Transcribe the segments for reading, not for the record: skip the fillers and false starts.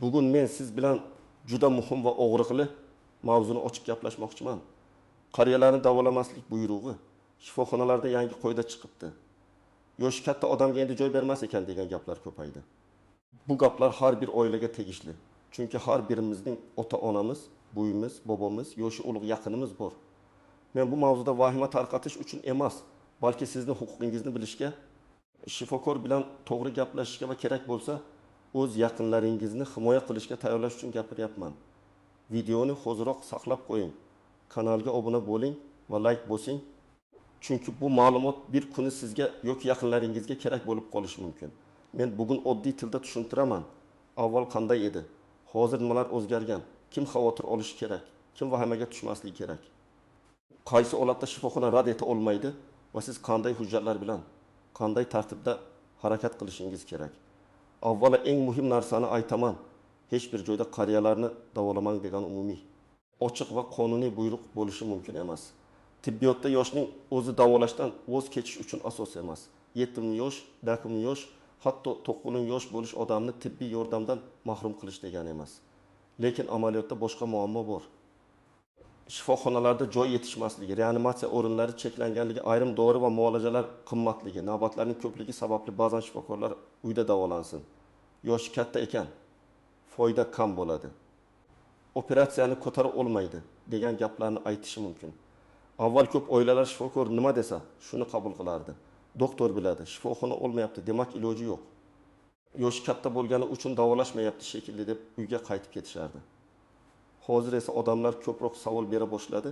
Bugun men siz bilan juda muhim va og'riqli mavzuni ochib gaplashmoqchiman. Qariyalarni davolamaslik buyrug'i shifoxonalarda yangi qoida chiqibdi. Yoshi katta odamga endi joy bermas ekan degan gaplar ko'paydi. Bu gaplar har bir oilaga tegishli. Chunki har birimizning ota-onamiz, buyimiz, bobomiz, yoshi ulug' yaqinimiz bor. Men bu mavzuda vahima tarqatish uchun emas, balki sizning huquqingizni bilishga, shifokor bilan to'g'ri gaplashishga va kerak bo'lsa o'z yaqinlaringizni himoya qilishga tayyorlash uchun gapiryapman. Videoni hoziroq saqlab qo'ying. Kanalga obuna bo'ling va like bosing. Chunki bu ma'lumot bir kuni sizga yoki yaqinlaringizga kerak bo'lib qolishi mumkin. Men bugun oddiy tilda tushuntiraman. Avval qanday edi? Hozir nimalar o'zgargan? Kim xavotir olishi kerak? Kim vahimaga tushmasligi kerak? Qaysi holatda shifoxona rad eta olmaydi va siz qanday hujjatlar bilan, qanday tartibda harakat qilishingiz kerak? Avvalo eng muhim narsani aytaman. Hech bir joyda qariyalarni davolamang degan umumiy, ochiq va qonuniy buyruq bo'lishi mumkin emas. Tibbiyotda yoshning o'zi davolashdan voz kechish uchun asos emas. 7 yosh, 9 yosh, hatto 9 yosh bo'lish odamni tibbiy yordamdan mahrum qilish degani emas. Lekin amaliyotda boshqa muammo bor. Shifoxonalarda joy yetishmasligi, reanimatsiya o'rinlari cheklanganligi, ayrim dori va muolajalar qimmatligi, navbatlarning ko'pligi sababli ba'zan shifokorlar uyda davolansin. Yoshi katta ekan, foyda kam bo'ladi. Operatsiyani ko'tarib olmaydi degan gaplarni aytishi mumkin. Avval ko'p oilalar shifokor nima desa, shuni qabul qilardi. Doktor biladi, shifoxona olmayapti, demak iloji yo'q. Yoshi katta bo'lgani uchun davolashmayapti shekilli deb uyga qaytib ketishardi. Hozir esa odamlar ko'proq savol bera boshladi.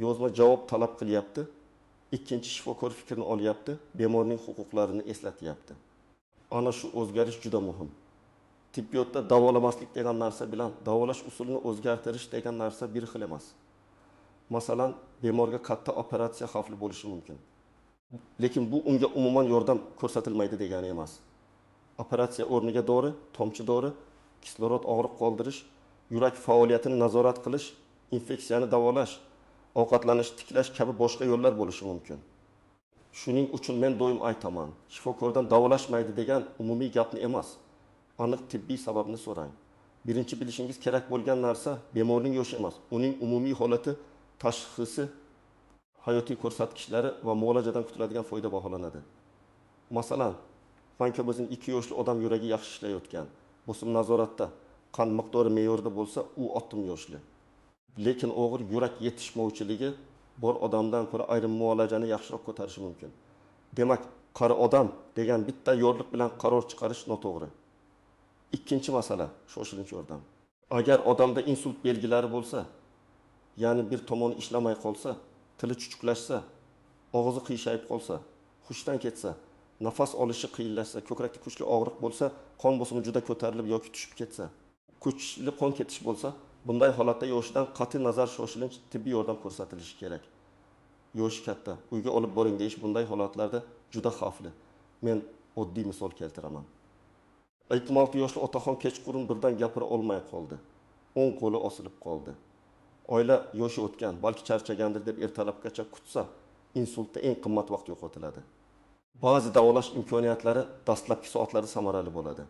Yozma javob talab qilyapti. Ikkinchi shifokor fikrini olyapti, bemorning huquqlarini eslatyapti. Ana shu o'zgarish juda muhim. Tibbiyotda davolamaslik degan narsa bilan davolash usulini o'zgartirish degan narsa bir xil emas. Masalan, bemorga katta operatsiya xavfli bo'lishi mumkin. Lekin bu unga umuman yordam ko'rsatilmaydi degani emas. Operatsiya o'rniga dori, tomchi dori, kislorod og'riq qoldirish, yurak faoliyatini nazorat qilish, infeksiyani davolash, ovqatlanish tiklash kabi boshqa yo'llar bo'lishi mumkin. Shuning uchun men doim aytaman, shifokordan davolashmaydi degan umumiy gapni emas, aniq tibbiy sababni so'rang. Birinchi bilishingiz kerak bo'lgan narsa bemorning yoshi emas, uning umumiy holati, tashxisi, hayotiy ko'rsatkichlari va muolajadan kutiladigan foyda baholanadi. Masalan, bizning 2 yoshli odam yuragi yaxshi ishlayotgan, bosim nazoratda, qon miqdori me'yorida bo'lsa, u 60 yoshli. Lekin og'ir yurak yetishmovchiligi bor odamdan ko'ra ayrim muolajani yaxshiroq ko'tarishi mumkin. Demak, qari odam degan bitta yo'llik bilan qaror chiqarish noto'g'ri. Ikkinchi masala, shoshilinch yordam. Agar odamda insult belgilari bo'lsa, ya'ni bir tomoni ishlamay qolsa, tili chuchuklashsa, og'zi qiyshayib qolsa, hushdan ketsa, nafas olishi qiyinlashsa, ko'krakda kuchli og'riq bo'lsa, qon bosimi juda ko'tarilib yoki tushib ketsa, kuchli qon ketish bo'lsa, bunday holatda yoshidan qat'iy nazar shoshilinch tibbiy yordam ko'rsatilishi kerak. Yoshi katta, uyga olib boring deyish bunday holatlarda juda xavfli. Men oddiy misol keltiraman. 56 yoshli otaxon kechqurun birdan gapira olmay qoldi. O'ng qo'li osilib qoldi. Oila yoshi o'tgan, balki charchagandir deb ertalabgacha kutsa, insultda eng qimmat vaqt yo'qotiladi. Ba'zi davolash imkoniyatlari dastlabki soatlarda samarali bo'ladi.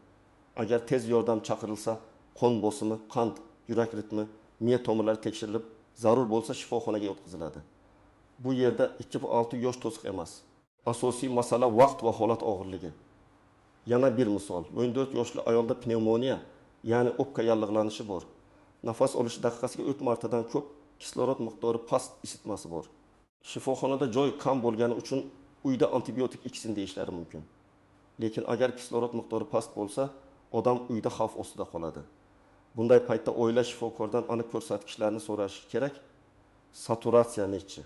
Agar tez yordam chaqirilsa, qon bosimi, qand, yurak ritmi, miya tomirlari tekshirilib, zarur bo'lsa shifoxonaga o'tkaziladi. Bu yerda 2-6 yosh to'siq emas. Asosiy masala vaqt va holat og'irligi. Yana bir misol, 14 yoshli ayolda pnevmoniya, ya'ni o'pka yallig'lanishi bor. Nafas olish daqiqasiga 4 martadan ko'p, kislorod miqdori past isitmasi bor. Shifoxonada joy kam bo'lgani uchun uyda antibiotik ichsin deyishlari mumkin. Lekin agar kislorod miqdori past bo'lsa, odam uyda xavf ostida qoladi. Bunday paytda oila shifokordan aniq ko'rsatkichlarni so'rashi kerak. Saturatsiya nechi?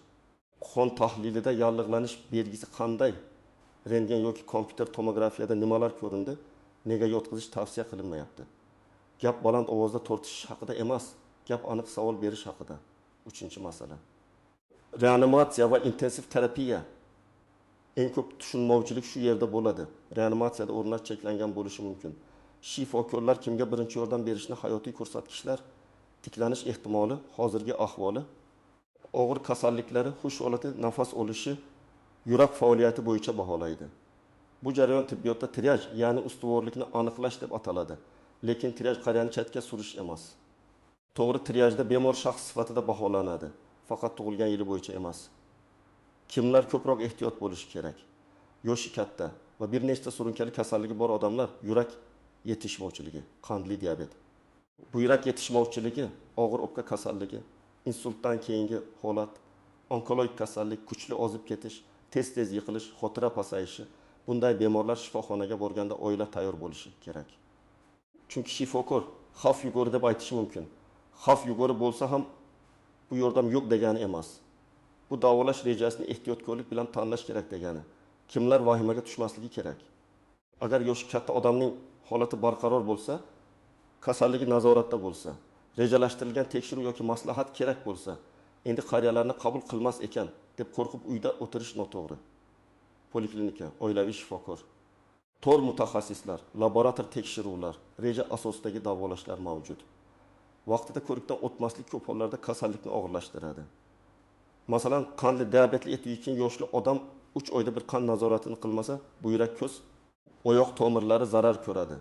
Qon tahlilida yallig'lanish belgisi qanday? Rentgen yoki kompyuter tomografiyada nimalar ko'rindi? Nega yotqizish tavsiya qilinmayapti? Gap baland ovozda tortishish haqida emas, gap aniq savol berish haqida. 3-masala. Reanimatsiya va intensiv terapiya. Eng ko'p tushunmovchilik shu yerda bo'ladi. Reanimatsiyada o'rinlar cheklangan bo'lishi mumkin. Shifokorlar kimga birinchi yordam berishni, hayotiy ko'rsatkichlar, tiklanish ehtimoli, hozirgi ahvoli, og'ir kasalliklari, xush holati, nafas olishi, yurak faoliyati bo'yicha baholaydi. Bu jarayon tibbiyotda triaj, ya'ni ustuvorlikni aniqlash deb ataladi. lekin triyaj qariyani chetga surish emas. To'g'ri, triyajda bemor shaxs sifatida baholanadi, faqat tug'ilgan yili bo'yicha emas. Kimlar ko'proq ehtiyot bo'lishi kerak? Yoshi katta va bir nechta surunkali kasalligi bor odamlar, yurak yetishmovchiligi, qandli diabet. Bu yurak yetishmovchiligi, og'ir o'pka kasalligi, insultdan keyingi holat, onkologik kasallik, kuchli ozib ketish, tez yiqilish, xotira pasayishi. Bunday bemorlar shifoxonaga borganda oila tayyor bo'lishi kerak. Chunki shifokor xavf yuguri deb aytish mumkin. Xavf yuguri bo'lsa ham bu yordam yo'q degani emas. Bu davolash rejasini ehtiyotkorlik bilan tanlash kerak degani. Kimlar vahimaga tushmasligi kerak. Agar yoshi katta odamning holati barqaror bo'lsa, kasalligi nazoratda bo'lsa, rejalashtirilgan tekshiruv yoki maslahat kerak bo'lsa, endi qariyalarni qabul qilmas ekan deb qo'rqib uyda o'tirish noto'g'ri. Poliklinika, oilaviy shifokor, to'r mutaxassislar, laborator tekshiruvlar, reja asosidagi davolashlar mavjud. Vaqtida ko'rikdan o'tmaslik ko'p hollarda kasallikni og'irlashtiradi. Masalan, qandli diabetli etikin yoshli odam 3 oyda bir qon nazoratini qilmasa, buyrak ko'z, oyoq tomirlari zarar ko'radi.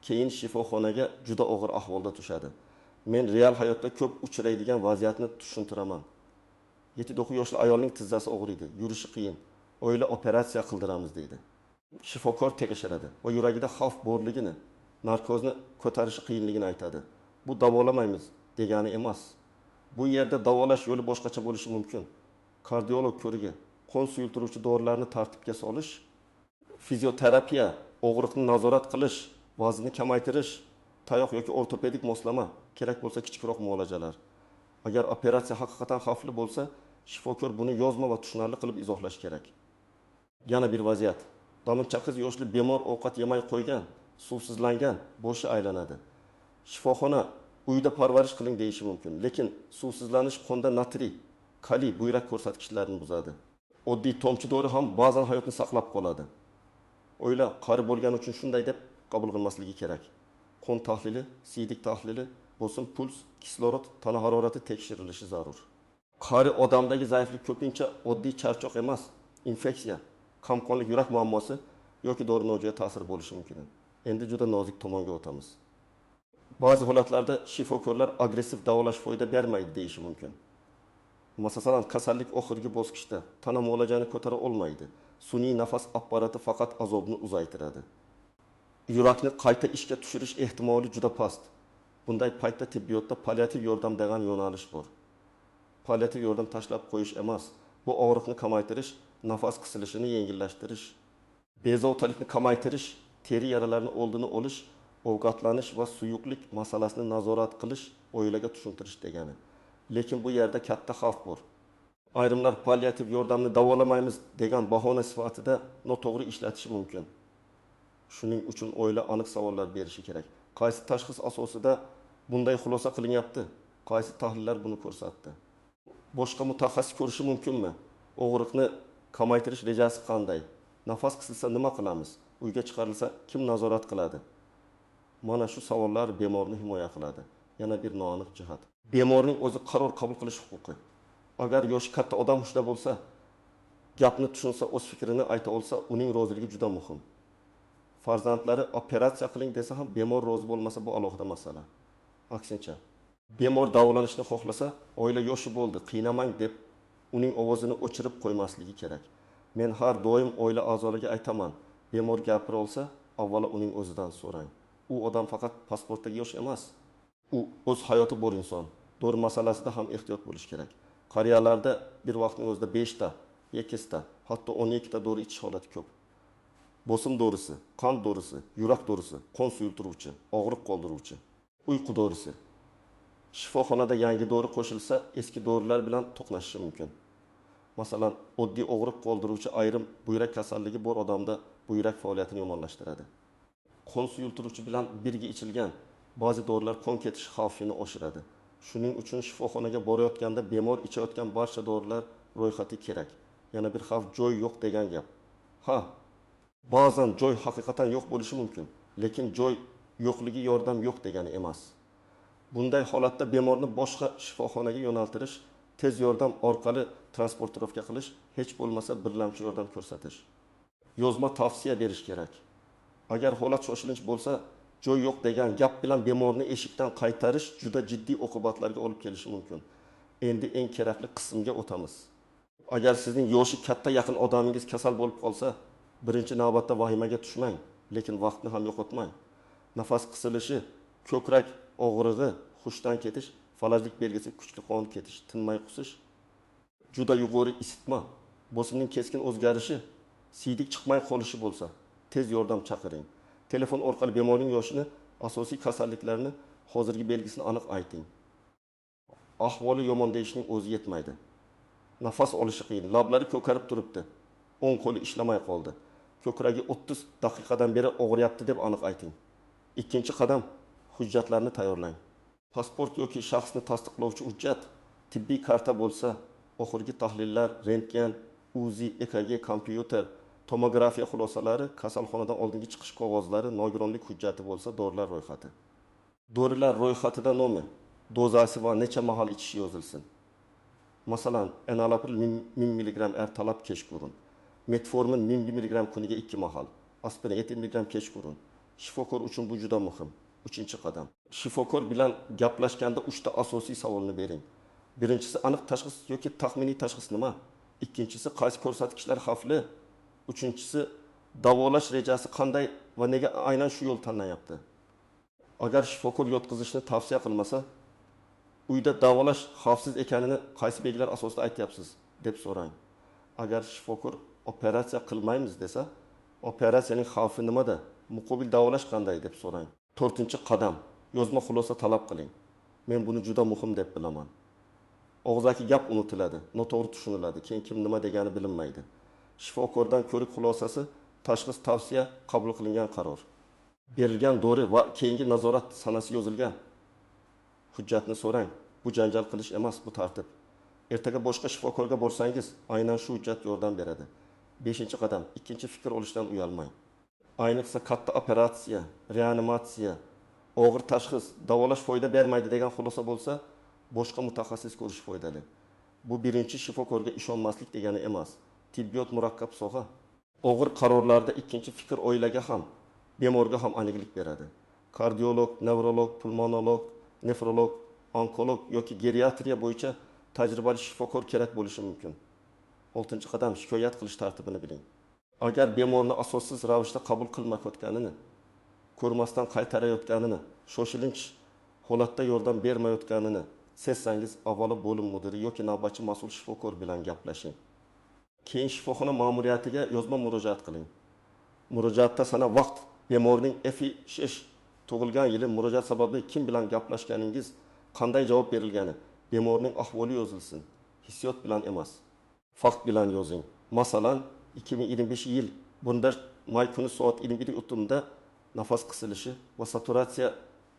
Keyin shifoxonaga juda og'ir ahvolda tushadi. Men real hayotda ko'p uchraydigan vaziyatni tushuntiraman. 7-9 yoshli ayolning tizzasi og'riydi, yurishi qiyin. Oila operatsiya qildiramiz deydi. Shifokor tekshiradi va yuragida xavf borligini, narkozni ko'tarishi qiyinligini aytadi. Bu davolamaymiz degani emas. Bu yerda davolash yo'li boshqacha bo'lishi mumkin. Kardiolog ko'rigi, qon suyultiruvchi dorilarni tartibga solish, fizioterapiya, og'riqni nazorat qilish, vaznni kamaytirish, tayoq yoki ortopedik moslama, kerak bo'lsa kichikroq muolajalar. Agar operatsiya haqiqatan xavfli bo'lsa, shifokor buni yozma va tushunarli qilib izohlash kerak. Yana bir vaziyat. Damircha qiz yoshli bemor ovqat yemay qo'ygan, suvsizlangan, boshi aylanadi. Shifoxona uyda parvarish qiling deyishi mumkin, lekin suvsizlanish qonda natriy, kaliy, buyrak ko'rsatkichlarini buzadi. Oddiy tomchi dori ham ba'zan hayotni saqlab qoladi. Oila qari bo'lgani uchun shunday deb qabul qilmasligi kerak. Qon tahlili, siydik tahlili, bosim, puls, kislorod, tana harorati tekshirilishi zarur. Qari odamdagi zaiflik ko'pincha oddiy charchoq emas, infeksiya, kamqonli yurak muammosi yoki dori nojo'ya ta'sir bo'lishi mumkin. Endi juda nozik tomonga o'tamiz. Ba'zi holatlarda shifokorlar agressiv davolash foyda bermaydi deyishi mumkin. Masalan, kasallik oxirgi bosqichda tana muolajani ko'tara olmaydi. Sun'iy nafas apparati faqat azobni uzaytiradi. Yurakni qayta ishga tushirish ehtimoli juda past. Bunday paytda tibbiyotda palliativ yordam degan yo'nalish bor. Palliativ yordam tashlab qo'yish emas, bu og'riqni kamaytirish, nafas qisilishini yengillashtirish, bezovtalikni kamaytirish, teri yaralarini oldini olish, ovqatlanish va suyuqlik masalasini nazorat qilish, oilaga tushuntirish degani. Lekin bu yerda katta xavf bor. Ayrimlar palliativ yordamni davolamaymiz degan bahona sifatida noto'g'ri ishlatishi mumkin. Shuning uchun oila aniq savollar berishi kerak. Qaysi tashxis asosida bunday xulosa qilinyapti? Qaysi tahlillar buni ko'rsatdi? Boshqa mutaxassis ko'rishi mumkinmi? Og'riqni kamaytirish rejasi qanday? Nafas qisilsa nima qilamiz? Uyga chiqarilsa kim nazorat qiladi? Mana shu savollar bemorni himoya qiladi. Yana bir noaniq jihat. Bemorning o'zi qaror qabul qilish huquqi. Agar yoshi katta odam hushda bo'lsa, gapni tushunsa, o'z fikrini ayta olsa, uning roziligi juda muhim. Farzandlari operatsiya qiling desa ham bemor rozi bo'lmasa, bu alohida masala. Aksincha, bemor davolanishni xohlasa, oila yoshi bo'ldi, qiynamang deb uning ovozini o'chirib qo'ymasligi kerak. Men har doim oila a'zolariga aytaman, bemor gapira olsa, avvalo uning o'zidan so'rang. U odam faqat pasportdagi yosh emas. U o'z hayoti bor inson. Dori masalasida ham ehtiyot bo'lish kerak. Qariyalarda bir vaqtning o'zida 5 ta, 2 ta, hatto 12 ta dori ichish holati ko'p. Bosim dorisi, qon dorisi, yurak dorisi, qon suyultiruvchi, og'riq qoldiruvchi, uyqu dorisi. Shifoxonada yangi dori qo'shilsa, eski dorilar bilan to'qnashishi mumkin. Masalan, oddiy og'riq qoldiruvchi ayrim buyrak kasalligi bor odamda buyrak faoliyatini yomonlashtiradi. Qon suyultiruvchi bilan birga ichilgan ba'zi dorilar qon ketish xavfini oshiradi. Shuning uchun shifoxonaga borayotganda bemor ichayotgan barcha dorilar ro'yxati kerak. Yana bir xavf joy yo'q degan gap. Ha, ba'zan joy haqiqatan yo'q bo'lishi mumkin, lekin joy yo'qligi yordam yo'q degani emas. Bunday holatda bemorni boshqa shifoxonaga yo'naltirish, tez yordam orqali transportirovka qilish, hech bo'lmasa birlamchi yordam ko'rsatish. Yozma tavsiya berish kerak. Agar holat shoshilinch bo'lsa, joy yo'q degan gap bilan bemorni eshikdan qaytarish juda jiddiy oqibatlarga olib kelishi mumkin. Endi eng kerakli qismga o'tamiz. Agar sizning yoshi katta yaqin odamingiz kasal bo'lib qolsa, birinchi navbatda vahimaga tushmang, lekin vaqtni ham yo'qotmang. Nafas qisilishi, ko'krak og'rig'i, hushdan ketish, falajlik belgisi, kuchli qon ketish, tinmay qusish, juda yuqori isitma, bosimning keskin o'zgarishi, siydik chiqmay qolishi bo'lsa, tez yordam chaqiring. Telefon orqali bemorning yoshini, asosiy kasalliklarni, hozirgi belgisini aniq ayting. Ahvoli yomon deyishning o'zi yetmaydi. Nafas olishi qiyin, lablari ko'karib turibdi. O'ng qo'li ishlamay qoldi. Ko'kragi 30 daqiqadan beri og'riyapti deb aniq ayting. Ikkinchi qadam, hujjatlarni tayyorlang. Pasport yoki shaxsni tasdiqlovchi hujjat, tibbiy karta bo'lsa, oxirgi tahlillar, rentgen, UZI, EKG, kompyuter, tomografiya xulosalari, kasalxonadan oldingi chiqish qog'ozlari, nogironlik hujjati bo'lsa, dorilar ro'yxati. Dorilar ro'yxatida nomi, dozasi va necha mahal ichish yozilsin. Masalan, enalapril 1000 mg ertalab kechqurun, metformin 1000 mg kuniga 2 mahal, aspirin 7 mg kechqurun. Shifokor uchun bu juda muhim. Uchinchi qadam. Shifokor bilan gaplashganda 3 ta asosiy savolni bering. Birinchisi aniq tashxis yoki taxminiy tashxis nima? Ikkinchisi qaysi ko'rsatkichlar xavfli? Uchinchisi davolash rejasi qanday va nega aynan shu yo'l tanlanyapti? Agar shifokor yotqizishni tavsiya qilmasa, uyda davolash xavfsiz ekanini qaysi belgilar asosida aytyapsiz deb so'rang. Agar shifokor operatsiya qilmaymiz desa, operatsiyaning xavfi nimada? Muqobil davolash qanday deb so'rang. 4-qadam, yozma xulosa talab qiling. Men buni juda muhim deb bilaman. Og'zaki gap unutiladi, noto'g'ri tushuniladi, keyin kim nima degani bilinmaydi. Shifokordan ko'rik xulosasi, tashxis, tavsiya, qabul qilingan qaror. Berilgan dori va keyingi nazorat sanasi yozilgan hujjatni so'rang. Bu janjal qilish emas, bu tartib. Ertaga boshqa shifokorga borsangiz, aynan shu hujjat yordam beradi. 5-qadam, ikkinchi fikr olishdan uyalmang. Ayniqsa katta operatsiya, reanimatsiya, og'ir tashxis, davolash foyda bermaydi degan xulosa bo'lsa, boshqa mutaxassis ko'rish foydali. Bu birinchi shifokorga ishonmaslik degani emas. Tibbiyot murakkab soha. Og'ir qarorlarda ikkinchi fikr oilaga ham, bemorga ham aniqlik beradi. Kardiolog, nevrolog, pulmonolog, nefrolog, onkolog yoki geriatriya bo'yicha tajribali shifokor kerak bo'lishi mumkin. 6-qadam, shikoyat qilish tartibini biling. Agar bemorni asossiz ravishda qabul qilmayotganini, ko'rmasdan qaytarayotganini, shoshilinch holatda yordam bermayotganini sezsangiz, avvalo bo'lim mudiri yoki navbatchi mas'ul shifokor bilan gaplashing. Keyin shifoxona ma'muriyatiga yozma murojaat qiling. Murojaatda sana vaqt, bemorning FISH tug'ilgan yili, murojaat sababi, kim bilan gaplashganingiz, qanday javob berilgani, bemorning ahvoli yozilsin. Hissiyot bilan emas, fakt bilan yozing. Masalan, 2025-yil 1 may kuni soat 21:30da nafas qisilishi va saturatsiya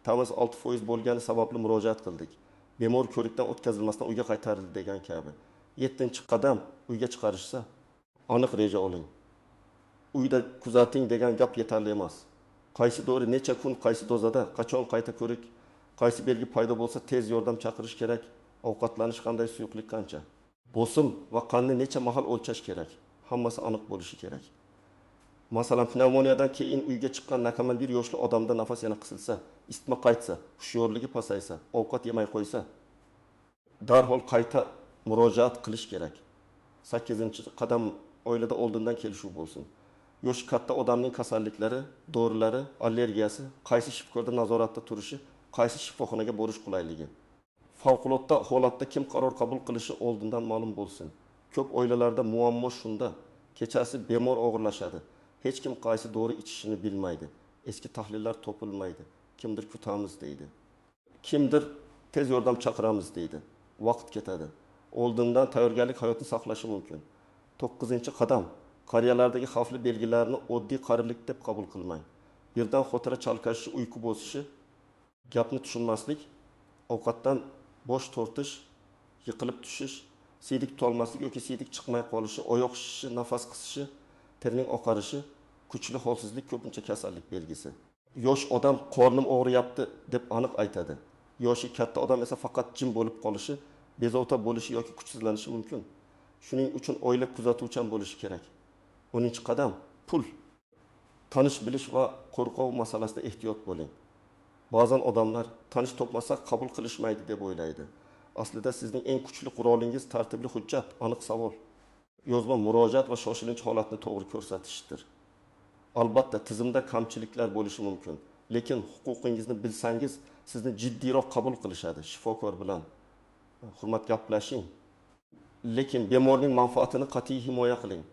tamiz 6% bo'lgani sababli murojaat qildik. Bemor ko'rikdan o'tkazilmasdan uyga qaytarildi degan kabi. 7-qadam, uyga chiqarishsa, aniq reja oling. Uyda kuzating degan gap yetarli emas. Qaysi dori necha kun, qaysi dozada, qachon qayta ko'rik, qaysi belgi paydo bo'lsa tez yordam chaqirish kerak, ovqatlanish qanday, suyuqlik qancha, bosim va qonni necha mahal o'lchash kerak, hammasi aniq bo'lishi kerak. Masalan, pnevmoniyadan keyin uyga chiqqan nakamal bir yoshli odamda nafas yana qisilsa, isitma qaytsa, hushyorligi pasaysa, ovqat yemay qo'ysa, darhol qayta murojaat qilish kerak. 8-qadam, oilada oldindan kelishuv bo'lsin. Yoshi katta odamning kasalliklari, dorilari, allergiyasi, qaysi shifokorda nazoratda turishi, qaysi shifoxonaga borish qulayligi. Favqulodda holatda kim qaror qabul qilishi oldindan ma'lum bo'lsin. Ko'p oilalarda muammo shunda, kechasi bemor og'irlashadi. Hech kim qaysi dori ichishini bilmaydi. Eski tahlillar topilmaydi. Kimdir kutamiz deydi. Kimdir tez yordam chaqiramiz deydi. Vaqt ketadi. Oldindan tayyorgarlik hayotni saqlashi mumkin. 9-qadam, qariyalardagi xavfli belgilarni oddiy qarilik deb qabul qilmang. Birdan xotira chalkashishi, uyqu bosishi, gapni tushunmaslik, ovqatdan bosh tortish, yiqilib tushish, siydik tutolmaslik yoki siydik chiqmay qolishi, oyoq shishishi, nafas qisishi, terining oqarishi, kuchli holsizlik ko'pincha kasallik belgisi. Yosh odam qornim og'riyapti deb aniq aytadi. Yoshi katta odam esa faqat jim bo'lib qolishi, bezovta bo'lishi yoki kuchsizlanishi mumkin. Shuning uchun oila kuzatuvchan bo'lishi kerak. 10-qadam, pul. Tanış bilish va qo'rqov masalasida ehtiyot bo'ling. Ba'zan odamlar tanish topmasak qabul qilishmaydi deb o'ylaydi. Aslida sizning eng kuchli qurolingiz tartibli hujjat, aniq savol, yozma murojaat va shoshilinch holatni to'g'ri ko'rsatishdir. Albatta tizimda kamchiliklar bo'lishi mumkin, lekin huquqingizni bilsangiz sizni jiddiyroq qabul qilishadi. Shifokor bilan hurmat gaplashing. Lekin bemorning manfaatini qat'iy himoya qiling.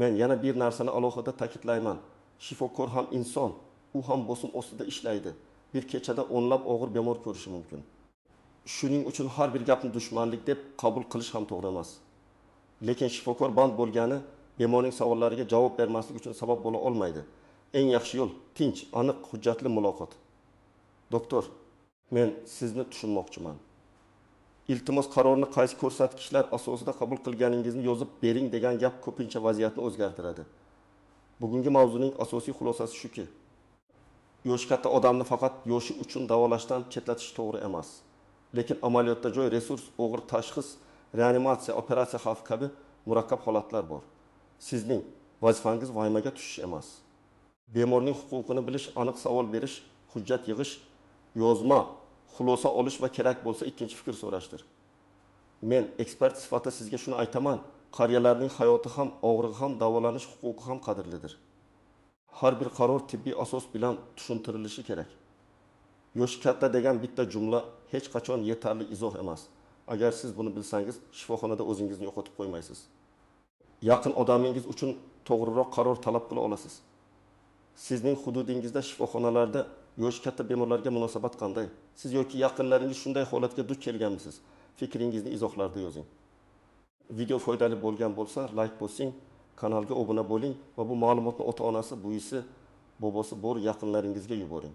Men yana bir narsani alohida ta'kidlayman. Shifokor ham inson, u ham bosim ostida ishlaydi. Bir kechada o'nlab og'ir bemor ko'rishi mumkin. Shuning uchun har bir gapni dushmanlik deb qabul qilish ham to'g'ri emas. Lekin shifokor band bo'lgani bemorning savollariga javob bermaslik uchun sabab bo'la olmaydi. Eng yaxshi yo'l tinch, aniq, hujjatli muloqot. Doktor, men sizni tushunmoqchiman. Iltimos qarorini qaysi ko'rsatkichlar asosida qabul qilganingizni yozib bering degan gap ko'pincha vaziyatni o'zgartiradi. Bugungi mavzuning asosiy xulosasi shuki, yoshi katta odamni faqat yoshi uchun davolashdan chetlatish to'g'ri emas. Lekin amaliyotda joy, resurs, og'ir tashxis, reanimatsiya, operatsiya xavfi kabi murakkab holatlar bor. Sizning vazifangiz vaymaga tushish emas. Bemorning huquqini bilish, aniq savol berish, hujjat yig'ish, yozma, xulosa olish va kerak bo'lsa ikkinchi fikr so'rashdir. Men ekspert sifatida sizga shuni aytaman, qariyalarning hayoti ham, og'rig'i ham, davolanish huquqi ham qadrlidir. Har bir qaror tibbiy asos bilan tushuntirilishi kerak. Yoshi katta degan bitta jumla hech qachon yetarli izoh emas. Agar siz buni bilsangiz, shifoxonada o'zingizni yo'qotib qo'ymaysiz. Yaqin odamingiz uchun to'g'riroq qaror talab qila olasiz. Sizning hududingizda shifoxonalarda yoshi katta bemorlarga munosabat qanday? Siz yoki yaqinlaringiz shunday holatga duch kelganmisiz? Fikringizni izohlarda yozing. Video foydali bo'lgan bo'lsa, like bosing, kanalga obuna bo'ling va bu ma'lumotni ota-onasi, buvisi, bobosi bor yaqinlaringizga yuboring.